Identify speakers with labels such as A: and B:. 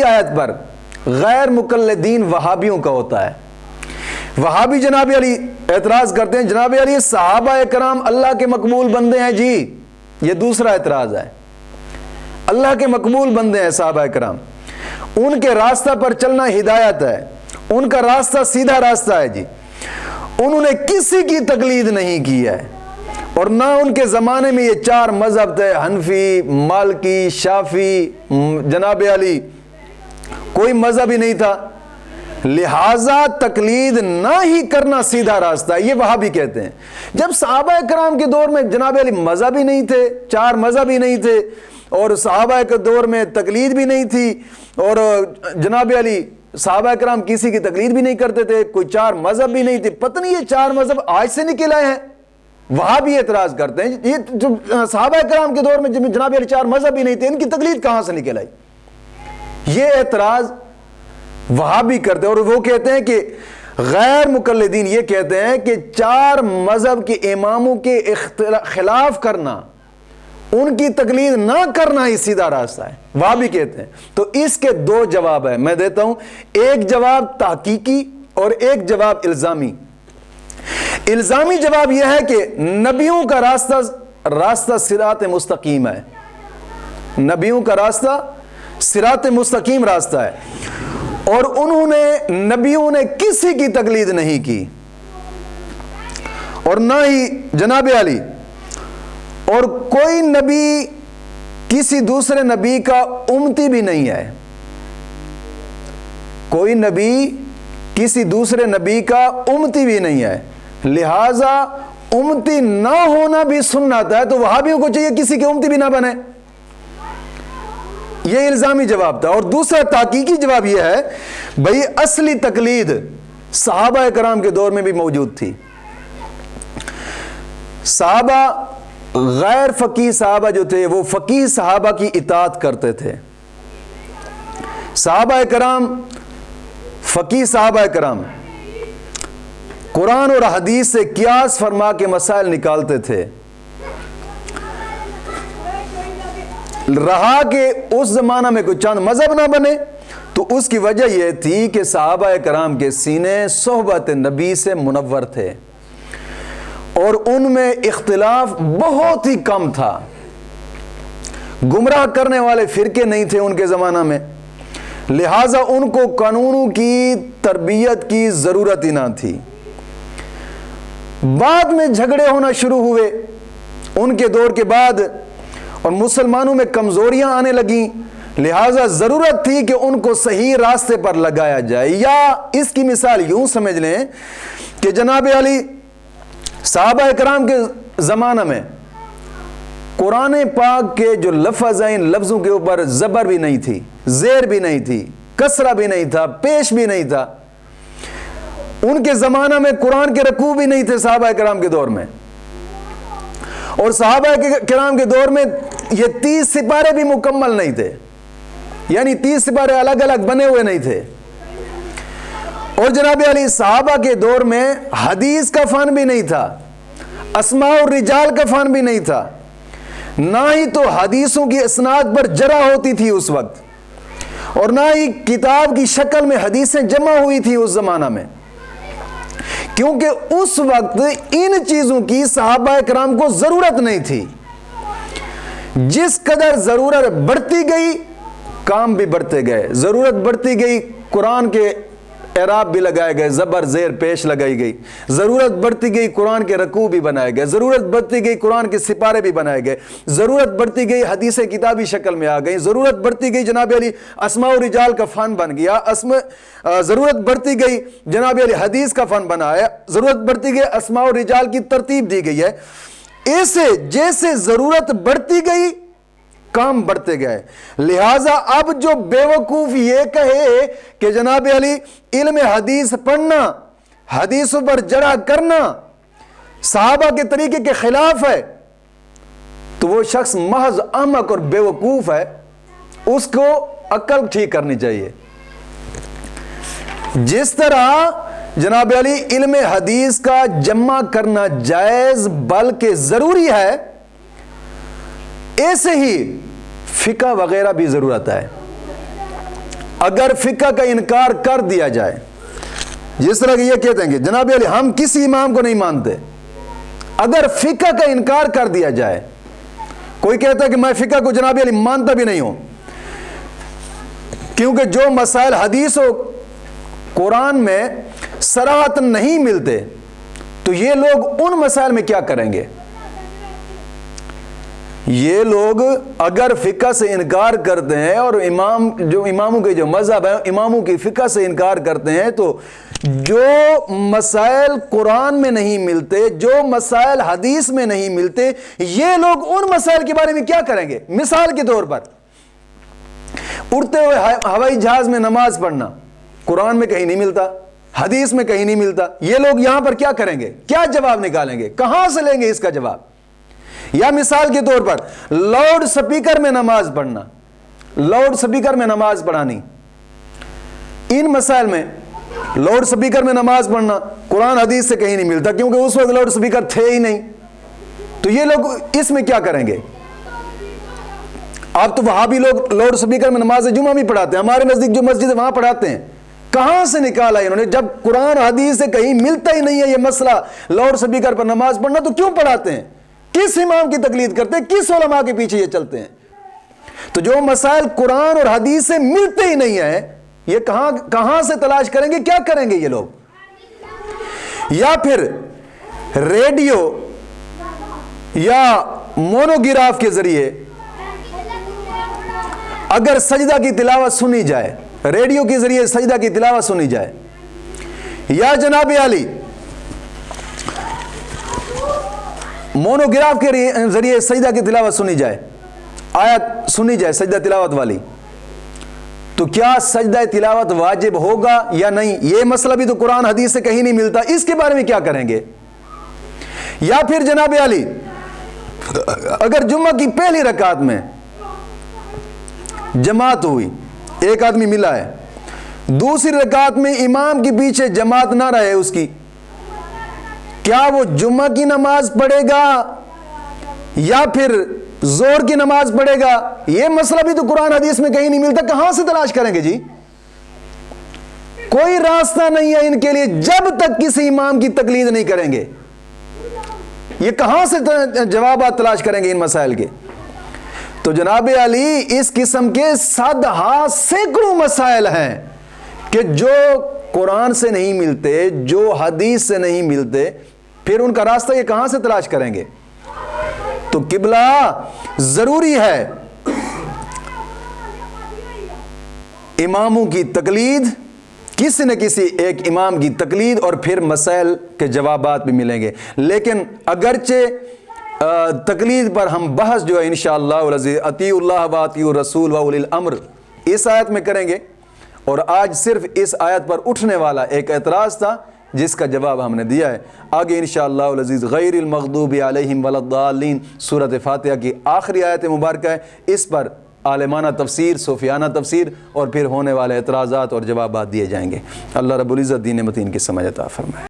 A: آیت پر غیر مقلدین وہابیوں کا ہوتا ہے. وہابی جناب علی اعتراض کرتے ہیں جناب علی صحابہ کرام اللہ کے مقبول بندے ہیں جی. یہ دوسرا اعتراض ہے. اللہ کے مقبول بندے ہیں صحابہ کرام, ان کے راستہ پر چلنا ہدایت ہے, ان کا راستہ سیدھا راستہ ہے جی. انہوں نے کسی کی تقلید نہیں کی ہے, اور نہ ان کے زمانے میں یہ چار مذہب تھے, حنفی, مالکی, شافی, جناب علی کوئی مذہب ہی نہیں تھا. لہٰذا تقلید نہ ہی کرنا سیدھا راستہ ہے, یہ وہابی کہتے ہیں. جب صحابہ کرام کے دور میں جناب علی مذہب ہی نہیں تھے, چار مذہب ہی نہیں تھے, اور صحابہ کے دور میں تقلید بھی نہیں تھی, اور جناب علی صحابہ کرام کسی کی تقلید بھی نہیں کرتے تھے, کوئی چار مذہب بھی نہیں تھے, پتہ نہیں یہ چار مذہب آج سے نکل آئے ہیں. وہاں بھی اعتراض کرتے ہیں یہ جو صحابہ کرام کے دور میں جناب علی چار مذہب ہی نہیں تھے, ان کی تقلید کہاں سے نکل آئی. یہ اعتراض وہاں بھی کرتے ہیں, اور وہ کہتے ہیں کہ غیر مقلدین یہ کہتے ہیں کہ چار مذہب کے اماموں کے خلاف کرنا, ان کی تقلید نہ کرنا ہی سیدھا راستہ ہے. وہ بھی کہتے ہیں. تو اس کے دو جواب ہیں, میں دیتا ہوں. ایک جواب تحقیقی اور ایک جواب الزامی. الزامی جواب یہ ہے کہ نبیوں کا راستہ صراط مستقیم ہے. نبیوں کا راستہ صراط مستقیم راستہ ہے, اور نبیوں نے کسی کی تقلید نہیں کی, اور نہ ہی جناب علی, اور کوئی نبی کسی دوسرے نبی کا امتی بھی نہیں ہے. کوئی نبی کسی دوسرے نبی کا امتی بھی نہیں ہے, لہذا امتی نہ ہونا بھی سنت ہے. تو وہابیوں کو چاہیے کسی کے امتی بھی نہ بنے. یہ الزامی جواب تھا. اور دوسرا تحقیقی جواب یہ ہے بھئی اصلی تقلید صحابہ کرام کے دور میں بھی موجود تھی. صحابہ غیر فقیہ صحابہ جو تھے وہ فقیہ صحابہ کی اطاعت کرتے تھے. صحابہ کرام, فقیہ صحابہ کرام قرآن اور حدیث سے قیاس فرما کے مسائل نکالتے تھے. رہا کہ اس زمانہ میں کوئی چند مذہب نہ بنے, تو اس کی وجہ یہ تھی کہ صحابہ کرام کے سینے صحبت نبی سے منور تھے, اور ان میں اختلاف بہت ہی کم تھا. گمراہ کرنے والے فرقے نہیں تھے ان کے زمانہ میں, لہٰذا ان کو قانونوں کی تربیت کی ضرورت ہی نہ تھی. بعد میں جھگڑے ہونا شروع ہوئے ان کے دور کے بعد, اور مسلمانوں میں کمزوریاں آنے لگیں, لہٰذا ضرورت تھی کہ ان کو صحیح راستے پر لگایا جائے. یا اس کی مثال یوں سمجھ لیں کہ جناب علی صحابہ کرام کے زمانہ میں قرآن پاک کے جو لفظ ہیں, ان لفظوں کے اوپر زبر بھی نہیں تھی, زیر بھی نہیں تھی, کسرہ بھی نہیں تھا, پیش بھی نہیں تھا. ان کے زمانہ میں قرآن کے رکوع بھی نہیں تھے صحابہ کرام کے دور میں, اور صحابہ کرام کے دور میں یہ 30 سپارے بھی مکمل نہیں تھے, یعنی 30 سپارے الگ الگ بنے ہوئے نہیں تھے. اور جناب علی صحابہ کے دور میں حدیث کا فن بھی نہیں تھا, اسماء الرجال کا فن بھی نہیں تھا, نہ ہی تو حدیثوں کی اسناد پر جرح ہوتی تھی اس وقت, اور نہ ہی کتاب کی شکل میں حدیثیں جمع ہوئی تھی اس زمانہ میں, کیونکہ اس وقت ان چیزوں کی صحابہ کرام کو ضرورت نہیں تھی. جس قدر ضرورت بڑھتی گئی کام بھی بڑھتے گئے, ضرورت بڑھتی گئی قرآن کے اعراب بھی لگائے گئے, زبر زیر پیش لگائی گئی, ضرورت بڑھتی گئی قرآن کے رکوع بھی بنائے گئے, ضرورت بڑھتی گئی قرآن کے سپارے بھی بنائے گئے, ضرورت بڑھتی گئی حدیثیں کتابی شکل میں آ گئی, ضرورت بڑھتی گئی جناب علی اسماء و رجال کا فن بن گیا, ضرورت بڑھتی گئی جناب علی حدیث کا فن بنایا, ضرورت بڑھتی گئی اسماء و رجال کی ترتیب دی گئی ہے. ایسے جیسے ضرورت بڑھتی گئی کام بڑھتے گئے. لہٰذا اب جو بے وقوف یہ کہے کہ جناب علی علم حدیث پڑھنا, حدیثوں پر جرح کرنا صحابہ کے طریقے کے خلاف ہے, تو وہ شخص محض احمق اور بے وقوف ہے, اس کو عقل ٹھیک کرنی چاہیے. جس طرح جناب علی علم حدیث کا جمع کرنا جائز بلکہ ضروری ہے, ایسے ہی فقہ وغیرہ بھی ضرورت ہے. اگر فقہ کا انکار کر دیا جائے، جس طرح کہ یہ کہتے ہیں کہ جناب علی ہم کسی امام کو نہیں مانتے، اگر فقہ کا انکار کر دیا جائے، کوئی کہتا ہے کہ میں فقہ کو جناب علی مانتا بھی نہیں ہوں کیونکہ جو مسائل حدیث و قرآن میں صراحتاً نہیں ملتے، تو یہ لوگ ان مسائل میں کیا کریں گے؟ یہ لوگ اگر فقہ سے انکار کرتے ہیں اور اماموں کے جو مذہب ہے اماموں کی فقہ سے انکار کرتے ہیں، تو جو مسائل قرآن میں نہیں ملتے، جو مسائل حدیث میں نہیں ملتے، یہ لوگ ان مسائل کے بارے میں کیا کریں گے؟ مثال کے طور پر اڑتے ہوئے ہوائی جہاز میں نماز پڑھنا قرآن میں کہیں نہیں ملتا، حدیث میں کہیں نہیں ملتا، یہ لوگ یہاں پر کیا کریں گے؟ کیا جواب نکالیں گے؟ کہاں سے لیں گے اس کا جواب؟ یا مثال کے طور پر لاؤڈ سپیکر میں نماز پڑھنا، لاؤڈ سپیکر میں نماز پڑھانی، ان مسائل میں لاؤڈ سپیکر میں نماز پڑھنا قرآن حدیث سے کہیں نہیں ملتا کیونکہ اس وقت لاؤڈ سپیکر تھے ہی نہیں، تو یہ لوگ اس میں کیا کریں گے؟ آپ تو وہاں بھی لوگ لاؤڈ سپیکر میں نماز جمعہ بھی پڑھاتے ہیں، ہمارے نزدیک جو مسجد ہے وہاں پڑھاتے ہیں، کہاں سے نکالا انہوں نے؟ جب قرآن حدیث سے کہیں ملتا ہی نہیں ہے یہ مسئلہ لاؤڈ سپیکر پر نماز پڑھنا، تو کیوں پڑھاتے ہیں؟ کس امام کی تقلید کرتے ہیں؟ کس علماء کے پیچھے یہ چلتے ہیں؟ تو جو مسائل قرآن اور حدیث سے ملتے ہی نہیں ہیں، یہ کہاں سے تلاش کریں گے؟ کیا کریں گے یہ لوگ؟ یا پھر ریڈیو یا مونوگراف کے ذریعے اگر سجدہ کی تلاوت سنی جائے، ریڈیو کے ذریعے سجدہ کی تلاوت سنی جائے، یا جناب علی مونوگراف کے ذریعے سجدہ کی تلاوت سنی جائے، آیت سنی جائے سجدہ تلاوت والی، تو کیا سجدہ تلاوت واجب ہوگا یا نہیں؟ یہ مسئلہ بھی تو قرآن حدیث سے کہیں نہیں ملتا، اس کے بارے میں کیا کریں گے؟ یا پھر جناب علی اگر جمعہ کی پہلی رکعت میں جماعت ہوئی، ایک آدمی ملا ہے، دوسری رکعت میں امام کے پیچھے جماعت نہ رہے اس کی، کیا وہ جمعہ کی نماز پڑھے گا یا پھر زور کی نماز پڑھے گا؟ یہ مسئلہ بھی تو قرآن حدیث میں کہیں نہیں ملتا، کہاں سے تلاش کریں گے جی؟ کوئی راستہ نہیں ہے ان کے لیے جب تک کسی امام کی تقلید نہیں کریں گے، یہ کہاں سے جوابات تلاش کریں گے ان مسائل کے؟ تو جناب علی اس قسم کے صدہا سینکڑوں مسائل ہیں کہ جو قرآن سے نہیں ملتے، جو حدیث سے نہیں ملتے، پھر ان کا راستہ یہ کہاں سے تلاش کریں گے؟ تو قبلہ ضروری ہے اماموں کی تقلید، کسی نہ کسی ایک امام کی تقلید، اور پھر مسائل کے جوابات بھی ملیں گے۔ لیکن اگرچہ تقلید پر ہم بحث جو ہے انشاءاللہ العزیز اطیعوا اللہ و اطیعوا الرسول و اولی الامر اس آیت میں کریں گے، اور آج صرف اس آیت پر اٹھنے والا ایک اعتراض تھا جس کا جواب ہم نے دیا ہے۔ آگے انشاءاللہ العزیز غیر المغضوب علیہم ولا الضالین سورۃ فاتحہ کی آخری آیت مبارکہ ہے، اس پر عالمانہ تفسیر، صوفیانہ تفسیر، اور پھر ہونے والے اعتراضات اور جوابات دیے جائیں گے۔ اللہ رب العزت دین متین کی سمجھ عطا فرمائے۔